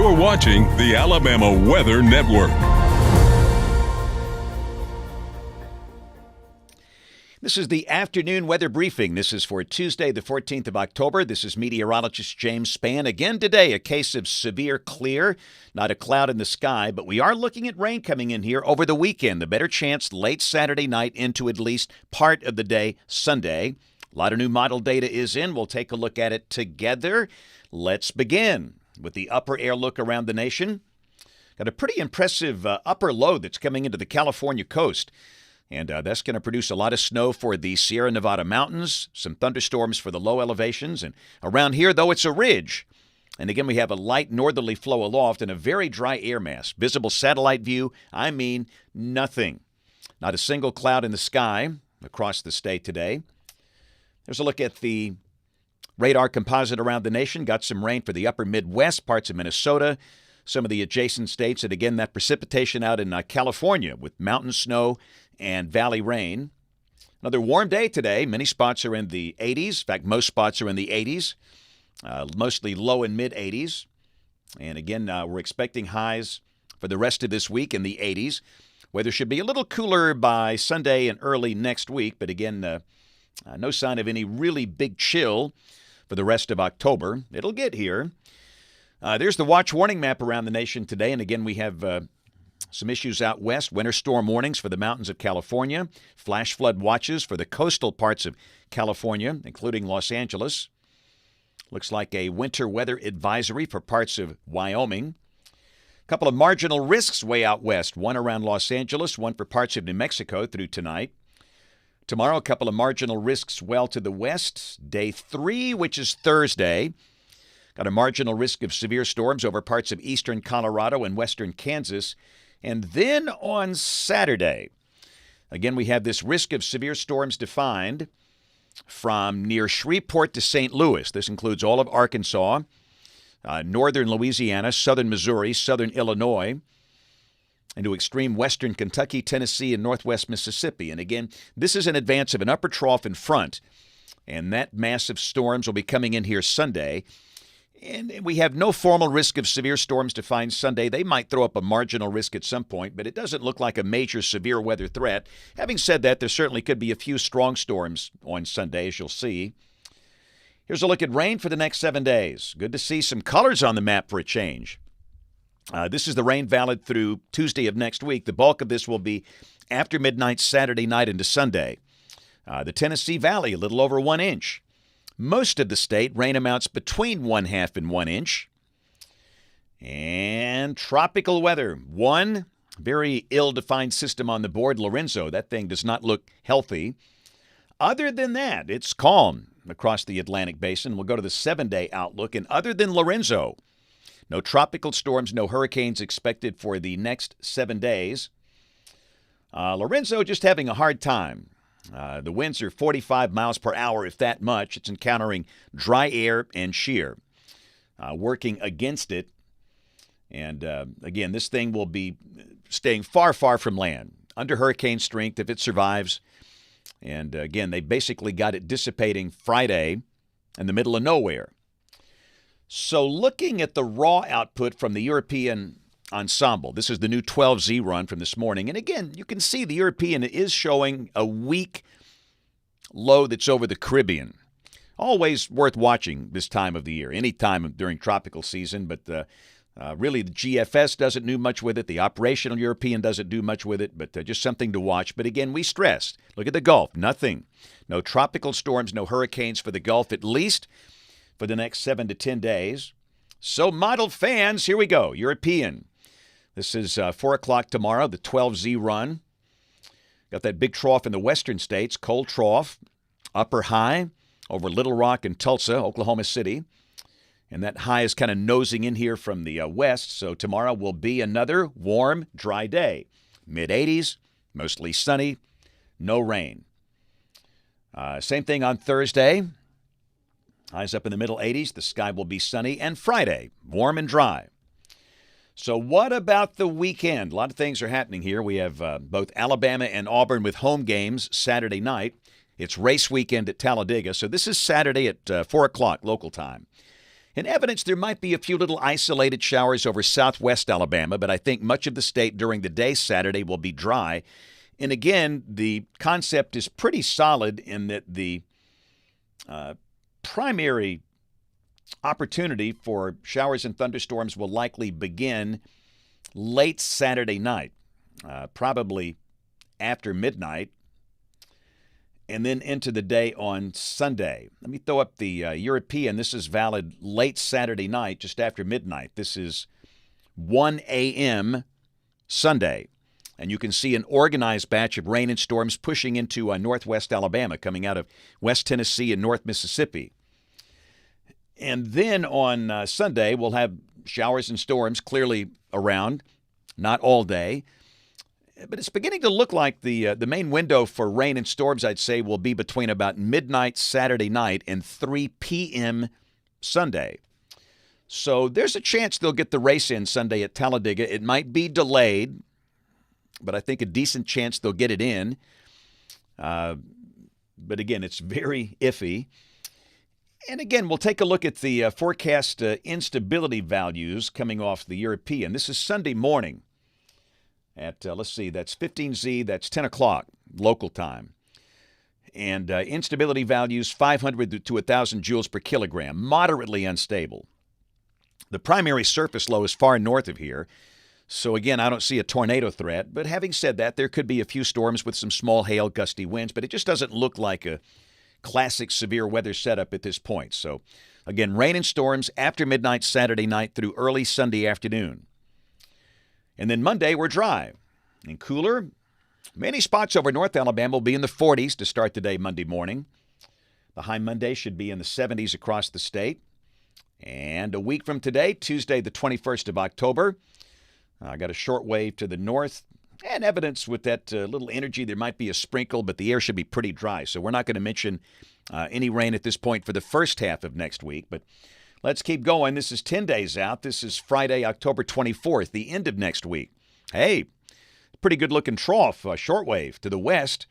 You're watching the Alabama Weather Network. This is the afternoon weather briefing. This is for Tuesday, the 14th of October. This is meteorologist James Spann. Again today, a case of severe clear, not a cloud in the sky, but we are looking at rain coming in here over the weekend. The better chance late Saturday night into at least part of the day Sunday. A lot of new model data is in. We'll take a look at it together. Let's begin with the upper air look around the nation. Got a pretty impressive upper low that's coming into the California coast. And that's going to produce a lot of snow for the Sierra Nevada mountains, some thunderstorms for the low elevations. And around here, though, it's a ridge. And again, we have a light northerly flow aloft and a very dry air mass. Visible satellite view, I mean nothing. Not a single cloud in the sky across the state today. There's a look at the radar composite around the nation. Got some rain for the upper Midwest, parts of Minnesota, some of the adjacent states. And again, that precipitation out in California with mountain snow and valley rain. Another warm day today. Many spots are in the 80s. In fact, most spots are in the 80s, mostly low and mid-80s. And again, we're expecting highs for the rest of this week in the 80s. Weather should be a little cooler by Sunday and early next week, but again, no sign of any really big chill for the rest of October. It'll get here. There's the watch warning map around the nation today. And again, we have some issues out west, winter storm warnings for the mountains of California, flash flood watches for the coastal parts of California, including Los Angeles. Looks like a winter weather advisory for parts of Wyoming. A couple of marginal risks way out west, one around Los Angeles, one for parts of New Mexico through tonight. Tomorrow, a couple of marginal risks well to the west. Day 3, which is Thursday. Got a marginal risk of severe storms over parts of eastern Colorado and western Kansas. And then on Saturday, again, we have this risk of severe storms defined from near Shreveport to St. Louis. This includes all of Arkansas, northern Louisiana, southern Missouri, southern Illinois, into extreme western Kentucky, Tennessee, and northwest Mississippi. And again, this is in advance of an upper trough in front. And that massive storms will be coming in here Sunday. And we have no formal risk of severe storms defined Sunday. They might throw up a marginal risk at some point, but it doesn't look like a major severe weather threat. Having said that, there certainly could be a few strong storms on Sunday, as you'll see. Here's a look at rain for the next 7 days. Good to see some colors on the map for a change. This is the rain valid through Tuesday of next week. The bulk of this will be after midnight Saturday night into Sunday. The Tennessee Valley, a little over 1 inch. Most of the state, rain amounts between 1/2 and 1 inch. And tropical weather. One very ill-defined system on the board, Lorenzo. That thing does not look healthy. Other than that, it's calm across the Atlantic basin. We'll go to the 7-day outlook. And other than Lorenzo, no tropical storms, no hurricanes expected for the next 7 days. Lorenzo just having a hard time. The winds are 45 miles per hour, if that much. It's encountering dry air and shear, working against it. And again, this thing will be staying far, far from land, under hurricane strength if it survives. And again, they basically got it dissipating Friday in the middle of nowhere. So looking at the raw output from the European ensemble, this is the new 12Z run from this morning. And again, you can see the European is showing a weak low that's over the Caribbean. Always worth watching this time of the year, any time during tropical season. But really, the GFS doesn't do much with it. The operational European doesn't do much with it, but just something to watch. But again, we stressed. Look at the Gulf. Nothing. No tropical storms, no hurricanes for the Gulf, at least for the next 7 to 10 days. So model fans, here we go. European. This is 4 o'clock tomorrow, the 12Z run. Got that big trough in the western states, cold trough, upper high over Little Rock and Tulsa, Oklahoma City. And that high is kind of nosing in here from the west. So tomorrow will be another warm, dry day. Mid-80s, mostly sunny, no rain. Same thing on Thursday. Highs up in the middle 80s. The sky will be sunny. And Friday, warm and dry. So what about the weekend? A lot of things are happening here. We have both Alabama and Auburn with home games Saturday night. It's race weekend at Talladega. So this is Saturday at 4 o'clock local time. In evidence, there might be a few little isolated showers over southwest Alabama, but I think much of the state during the day Saturday will be dry. And again, the concept is pretty solid in that the primary opportunity for showers and thunderstorms will likely begin late Saturday night, probably after midnight, and then into the day on Sunday. Let me throw up the European. This is valid late Saturday night, just after midnight. This is 1 a.m. Sunday. And you can see an organized batch of rain and storms pushing into northwest Alabama, coming out of West Tennessee and North Mississippi. And then on Sunday, we'll have showers and storms clearly around, not all day. But it's beginning to look like the main window for rain and storms, I'd say, will be between about midnight Saturday night and 3 p.m. Sunday. So there's a chance they'll get the race in Sunday at Talladega. It might be delayed, but I think a decent chance they'll get it in. But again, it's very iffy. And again, we'll take a look at the forecast instability values coming off the European. This is Sunday morning at, let's see, that's 15Z, that's 10 o'clock local time. And instability values 500 to 1,000 joules per kilogram, moderately unstable. The primary surface low is far north of here. So again, I don't see a tornado threat. But having said that, there could be a few storms with some small hail, gusty winds, but it just doesn't look like a classic severe weather setup at this point. So again, rain and storms after midnight Saturday night through early Sunday afternoon. And then Monday, we're dry and cooler. Many spots over North Alabama will be in the 40s to start the day Monday morning. The high Monday should be in the 70s across the state. And a week from today, Tuesday, the 21st of October, I got a short wave to the north. And evidence with that little energy, there might be a sprinkle, but the air should be pretty dry. So we're not going to mention any rain at this point for the first half of next week. But let's keep going. This is 10 days out. This is Friday, October 24th, the end of next week. Hey, pretty good-looking trough, shortwave to the west.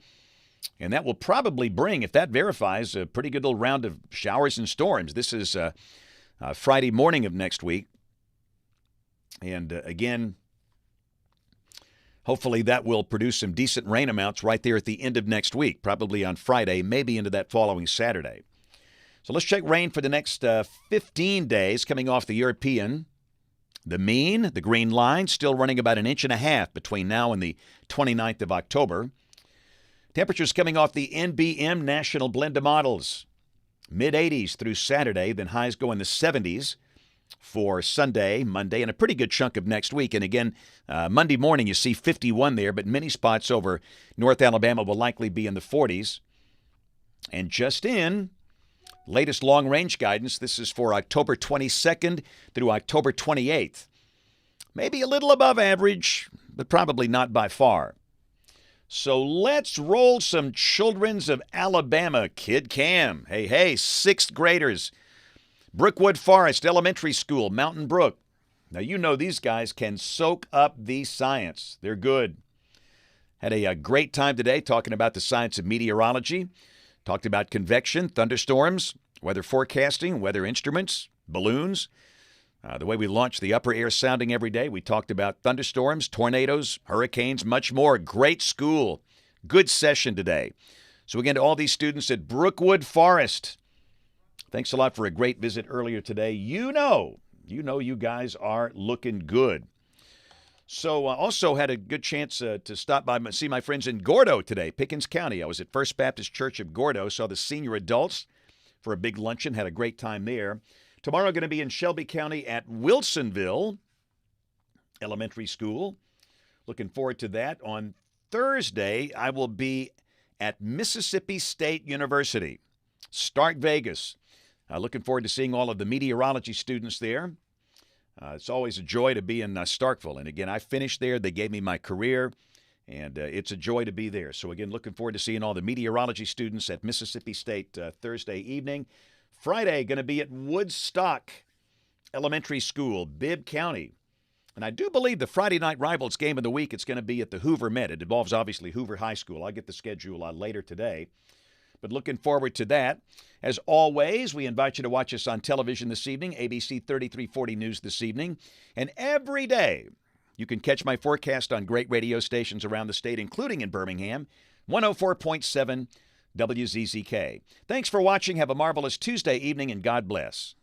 And that will probably bring, if that verifies, a pretty good little round of showers and storms. This is Friday morning of next week. And again, hopefully that will produce some decent rain amounts right there at the end of next week, probably on Friday, maybe into that following Saturday. So let's check rain for the next 15 days coming off the European. The mean, the green line, still running about 1.5 inches between now and the 29th of October. Temperatures coming off the NBM National Blend of Models. Mid-80s through Saturday, then highs go in the 70s for Sunday, Monday, and a pretty good chunk of next week. And again, Monday morning you see 51 there, but many spots over North Alabama will likely be in the 40s. And just in, latest long-range guidance, this is for October 22nd through October 28th. Maybe a little above average, but probably not by far. So let's roll some Children's of Alabama. Kid Cam. Hey, sixth graders. Brookwood Forest Elementary School, Mountain Brook. Now, you know these guys can soak up the science. They're good. Had a great time today talking about the science of meteorology. Talked about convection, thunderstorms, weather forecasting, weather instruments, balloons. The way we launch the upper air sounding every day. We talked about thunderstorms, tornadoes, hurricanes, much more. Great school. Good session today. So again, to all these students at Brookwood Forest, thanks a lot for a great visit earlier today. You know you guys are looking good. So also had a good chance to stop by and see my friends in Gordo today, Pickens County. I was at First Baptist Church of Gordo, saw the senior adults for a big luncheon, had a great time there. Tomorrow going to be in Shelby County at Wilsonville Elementary School. Looking forward to that. On Thursday, I will be at Mississippi State University, Stark Vegas. Looking forward to seeing all of the meteorology students there. It's always a joy to be in Starkville. And again, I finished there. They gave me my career, and it's a joy to be there. So again, looking forward to seeing all the meteorology students at Mississippi State Thursday evening. Friday, going to be at Woodstock Elementary School, Bibb County. And I do believe the Friday night rivals game of the week, it's going to be at the Hoover Met. It involves, obviously, Hoover High School. I'll get the schedule later today. but looking forward to that. As always, we invite you to watch us on television this evening, ABC 3340 News this evening. And every day, you can catch my forecast on great radio stations around the state, including in Birmingham, 104.7 WZZK. Thanks for watching. Have a marvelous Tuesday evening, and God bless.